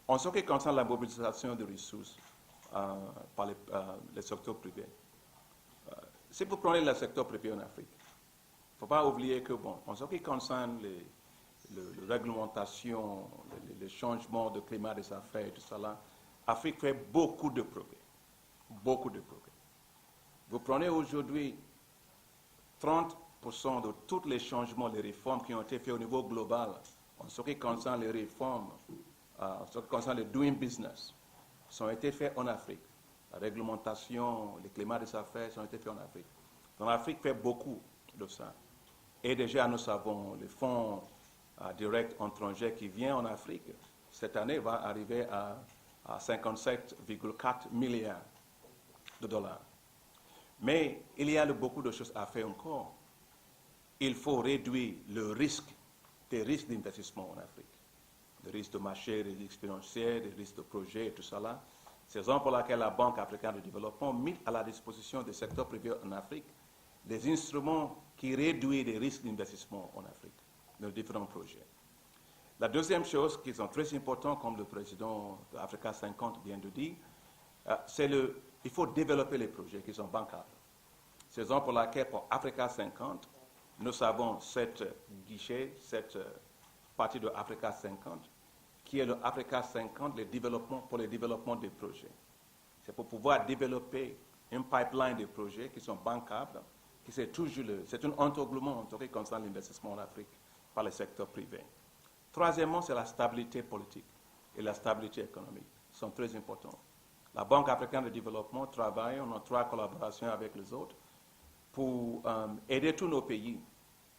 En ce qui concerne la mobilisation de ressources par les secteurs privés, si vous prenez le secteur privé en Afrique, il ne faut pas oublier que, bon, en ce qui concerne la réglementation, les changements de climat des affaires et tout ça, l'Afrique fait beaucoup de progrès. Beaucoup de progrès. Vous prenez aujourd'hui 30% de tous les changements, les réformes qui ont été faits au niveau global, en ce qui concerne les réformes, en ce qui concerne le doing business, ont été faits en Afrique. La réglementation, le climat des affaires ont été faits en Afrique. Donc l'Afrique fait beaucoup de ça. Et déjà, nous savons, le fonds direct étranger qui vient en Afrique, cette année, va arriver à 57,4 milliards de dollars. Mais il y a beaucoup de choses à faire encore. Il faut réduire le risque, des risques d'investissement en Afrique. Les risques de marché, les risques financiers, les risques de projets et tout ça là. C'est la raison pour laquelle la Banque africaine de développement met à la disposition du secteur privé en Afrique des instruments qui réduisent les risques d'investissement en Afrique, dans différents projets. La deuxième chose qui est très importante, comme le président d'Africa 50 vient de dire, c'est il faut développer les projets qui sont bancables. C'est la raison pour laquelle pour Africa 50, nous avons cette guichet, cette partie de Africa 50, qui est le Africa 50 pour le développement des projets. C'est pour pouvoir développer une pipeline de projets qui sont bancables, c'est un entourlouement en ce qui concerne l'investissement en Afrique par le secteur privé. Troisièmement, c'est la stabilité politique et la stabilité économique. Ils sont très importants. La Banque africaine de développement travaille en étroite collaboration avec les autres pour aider tous nos pays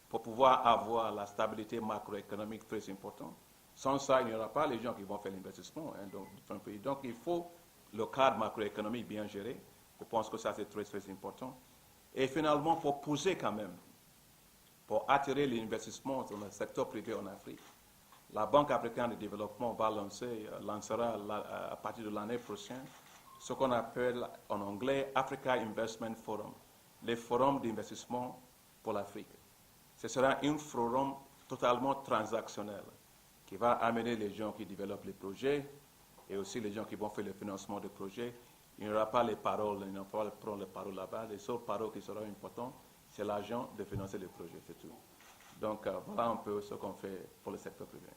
pour pouvoir avoir la stabilité macroéconomique très importante. Sans ça, il n'y aura pas les gens qui vont faire l'investissement dans différents pays. Donc, il faut le cadre macroéconomique bien géré. Je pense que ça, c'est très, très important. Et finalement, pour pousser quand même, pour attirer l'investissement dans le secteur privé en Afrique, la Banque africaine de développement lancera à partir de l'année prochaine ce qu'on appelle en anglais Africa Investment Forum, les forums d'investissement pour l'Afrique. Ce sera un forum totalement transactionnel qui va amener les gens qui développent les projets et aussi les gens qui vont faire le financement des projets. Il n'y aura pas les paroles, il n'y aura pas les paroles là-bas. Les seules paroles qui seront importantes, c'est l'argent de financer les projets, c'est tout. Donc voilà un peu ce qu'on fait pour le secteur privé.